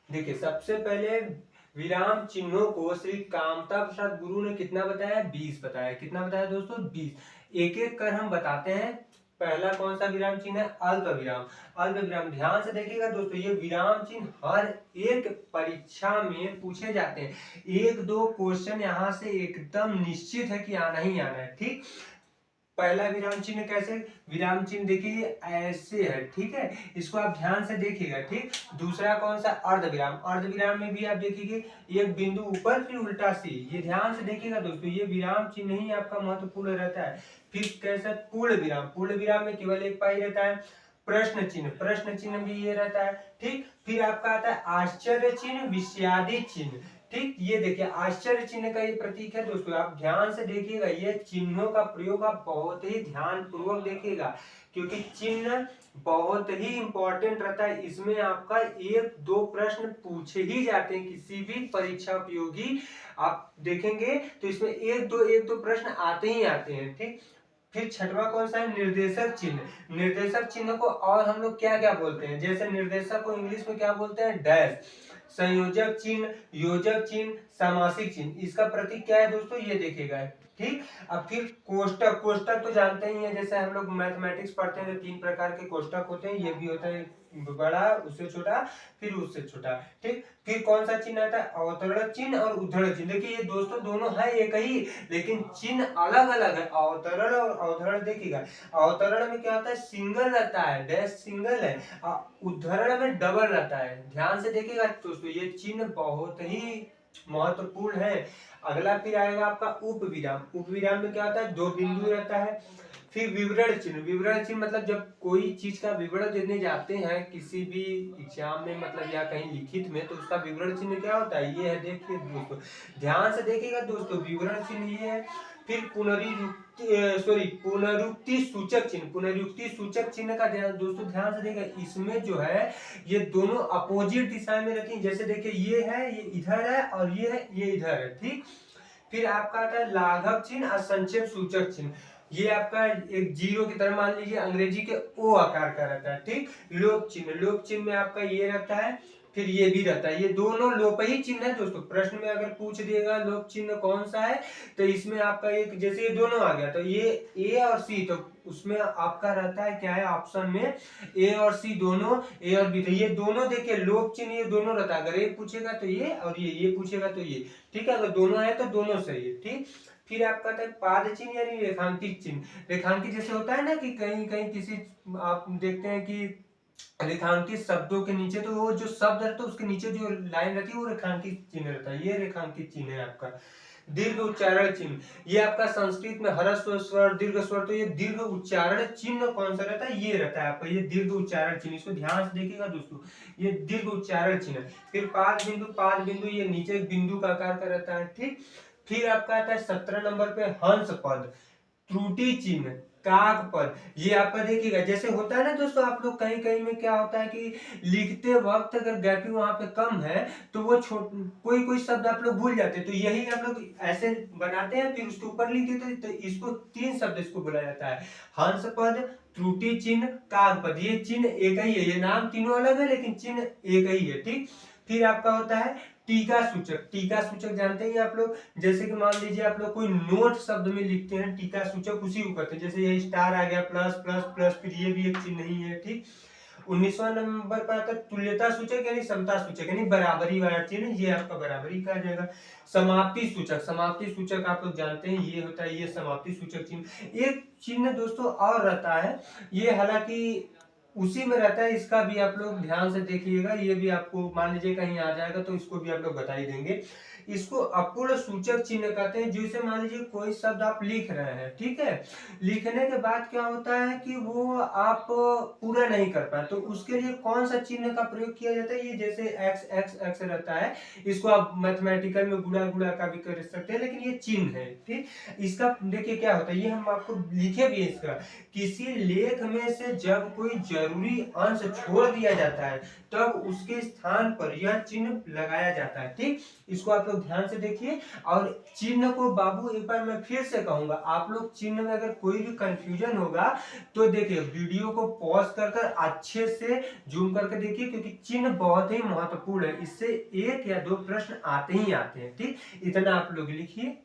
देखिए, सबसे पहले विराम चिन्हों को श्री कामता प्रसाद गुरु ने कितना बताया? 20 बताया। कितना बताया दोस्तों? 20। एक एक कर हम बताते हैं। पहला कौन सा विराम चिन्ह है? अल्प विराम। अल्प विराम, ध्यान से देखिएगा दोस्तों, ये विराम चिन्ह हर एक परीक्षा में पूछे जाते हैं। एक दो क्वेश्चन यहाँ से एकदम निश्चित है कि आना ही आना है। ठीक, पहला विराम चिन्ह कैसे? विराम चिन्ह देखिए ऐसे है, ठीक है, इसको आप ध्यान से देखिएगा। ठीक, दूसरा कौन सा? अर्ध विराम। अर्ध विराम में भी आप देखिए एक बिंदु ऊपर फिर उल्टा सी, ये ध्यान से देखिएगा दोस्तों, ये विराम चिन्ह ही आपका महत्वपूर्ण रहता है। फिर कैसा? पूर्ण विराम। पूर्ण विराम में केवल एक पाई रहता है। प्रश्न चिन्ह, प्रश्न चिन्ह भी ये रहता है। ठीक, फिर आपका आता है आश्चर्य चिन्ह, विषयादि चिन्ह। ठीक, ये देखिए आश्चर्य चिन्ह का ये प्रतीक है दोस्तों, आप ध्यान से देखिएगा, ये चिन्हों का प्रयोग आप बहुत ही ध्यान पूर्वक देखिएगा, क्योंकि चिन्ह बहुत ही इंपॉर्टेंट रहता है। इसमें आपका एक दो प्रश्न पूछे ही जाते हैं, किसी भी परीक्षा उपयोगी आप देखेंगे तो इसमें एक दो प्रश्न आते ही आते हैं। ठीक, फिर छठवां कौन सा है? निर्देशक चिन्ह। निर्देशक चिन्ह को और हम लोग क्या क्या बोलते हैं? जैसे निर्देशक को इंग्लिश में क्या बोलते हैं? डैश। संयोजक चिन्ह, योजक चिन्ह, सामासिक चिन्ह, इसका प्रतीक क्या है दोस्तों? ये देखिएगा। ठीक, अब फिर कोष्टक। कोष्टक तो जानते ही हैं, जैसे हम लोग मैथमेटिक्स पढ़ते हैं तो 3 प्रकार के कोष्टक होते हैं, ये भी होता है बड़ा, उससे छोटा, फिर उससे छोटा। ठीक, फिर कौन सा चिन्ह आता है? अवतरण चिन्ह और उद्धरण चिन्ह। देखिए ये दोस्तों दोनों है एक ही, लेकिन चिन्ह अलग अलग है। अवतरण और अवतरण देखिएगा, अवतरण में क्या होता है? सिंगल रहता है, डैश सिंगल है, उद्धरण में डबल रहता है। ध्यान से देखिएगा दोस्तों, ये चिन्ह बहुत ही महत्वपूर्ण है। अगला फिर आएगा आपका उपविराम। उपविराम में क्या होता है? 2 बिंदु रहता है। फिर विवरण चिन्ह। विवरण चिन्ह मतलब जब कोई चीज का विवरण देने जाते हैं किसी भी एग्जाम में, मतलब या कहीं लिखित में, तो उसका विवरण चिन्ह क्या होता है? ये है, देखिए दोस्तों, ध्यान से देखिएगा दोस्तों, विवरण चिन्ह ये है। फिर पुनरुक्ति सूचक चिन्ह। पुनरुक्ति सूचक चिन्ह का दोस्तों ध्यान से देखिएगा, इसमें जो है ये दोनों अपोजिट दिशा में रहती है। जैसे देखिए ये है, ये इधर है, और ये है, ये इधर है। ठीक, फिर आपका आता है लाघव चिन्ह और संक्षेप सूचक चिन्ह। ये आपका एक जीरो की तरह मान लीजिए, अंग्रेजी के ओ आकार का रहता है। ठीक, लोप चिन्ह। लोप चिन्ह में आपका ये रहता है, फिर ये भी रहता है। ये दोनों लोप ही चिन्ह है दोस्तों। प्रश्न में अगर पूछ दिएगा लोप चिन्ह कौन सा है, तो इसमें आपका एक, जैसे ये दोनों आ गया तो ये ए और सी, तो उसमें आपका रहता है क्या है? ऑप्शन में ए और सी दोनों, ए और बी। तो ये दोनों देखिए लोप चिन्ह ये दोनों रहता है, अगर एक पूछेगा तो ये, और ये पूछेगा तो ये। ठीक है, अगर दोनों है तो दोनों सही है। ठीक, फिर आपका आता है पाद चिन्ह यानी रेखांकित चिन्ह। रेखांकित जैसे होता है ना कि कहीं कहीं किसी, आप देखते हैं कि रेखांकित शब्दों के नीचे, तो वो जो शब्द रहता है उसके नीचे जो लाइन रहती है वो रेखांकित चिन्ह रहता है। ये रेखांकित चिन्ह है आपका। दीर्घ उच्चारण चिन्ह, ये आपका संस्कृत में ह्रस्व स्वर, दीर्घ स्वर, तो ये दीर्घ उच्चारण चिन्ह कौन सा रहता है? ये रहता है आपका, ये दीर्घ उच्चारण चिन्ह। इसको ध्यान से देखिएगा दोस्तों, ये दीर्घ उच्चारण चिन्ह। फिर पाद बिंदु। पाद बिंदु ये नीचे एक बिंदु का आकार का रहता है। ठीक, फिर आपका आता है 17 नंबर पे हंस पद। त्रुटि चिन्ह, काक पद, ये आपका देखिएगा, जैसे होता है ना दोस्तों, आप लोग कहीं कहीं में क्या होता है कि लिखते वक्त अगर गैपिंग वहां पे कम है तो वो कोई कोई शब्द आप लोग भूल जाते हैं, तो यही आप लोग ऐसे बनाते हैं, फिर उसके ऊपर लिख देते हैं, तो इसको 3 शब्द इसको बोला जाता है, हंस पद, त्रुटि चिन्ह, काक पद। ये चिन्ह एक ही है, ये नाम तीनों अलग है लेकिन चिन्ह एक ही है। ठीक, फिर आपका होता है टीका सूचक। टीका सूचक जानते हैं आप लोग, जैसे कि मान लीजिए आप लोग कोई नोट शब्द में लिखते हैं, टीका सूचक उसी को करते हैं। जैसे ये स्टार आ गया, प्लस प्लस प्लस, फिर ये भी एक चिन्ह ही है। ठीक, 19वां नंबर पर आता है तुल्यता सूचक यानी समता सूचक यानी बराबरी वाला चिन्ह, ये आपका बराबरी कहा जाएगा। समाप्ति सूचक। समाप्ति सूचक आप लोग जानते हैं ये होता है, ये समाप्ति सूचक चिन्ह। एक चिन्ह दोस्तों और रहता है, ये हालांकि उसी में रहता है, इसका भी आप लोग ध्यान से देखिएगा, ये भी आपको मान लीजिए कहीं आ जाएगा तो इसको भी आप लोग बता ही देंगे। इसको अपूर्ण सूचक चिन्ह कहते हैं। जैसे मान लीजिए कोई शब्द आप लिख रहे हैं, ठीक है, लिखने के बाद क्या होता है कि वो आप पूरा नहीं कर पाए, तो उसके लिए कौन सा चिन्ह का प्रयोग किया जाता है? ये जैसे एक्स एक्स एक्स रहता है, इसको आप मैथमेटिकल में गुणा गुणा का भी कर सकते हैं, लेकिन ये चिन्ह है। ठीक, इसका देखिए क्या होता है, ये हम आपको लिखे भी है इसका, किसी लेख में से जब कोई जरूरी अंश छोड़ दिया जाता है तब उसके स्थान पर यह चिन्ह लगाया जाता है। ठीक, इसको आप लोग ध्यान से देखिए। और चिन्ह को बाबू एक बार मैं फिर से कहूंगा, आप लोग चिन्ह में अगर कोई भी कंफ्यूजन होगा तो देखिए वीडियो को पॉज कर कर अच्छे से जूम करके देखिए, क्योंकि चिन्ह बहुत ही महत्वपूर्ण है, इससे 1 या 2 प्रश्न आते ही आते हैं। ठीक, इतना आप लोग लिखिए।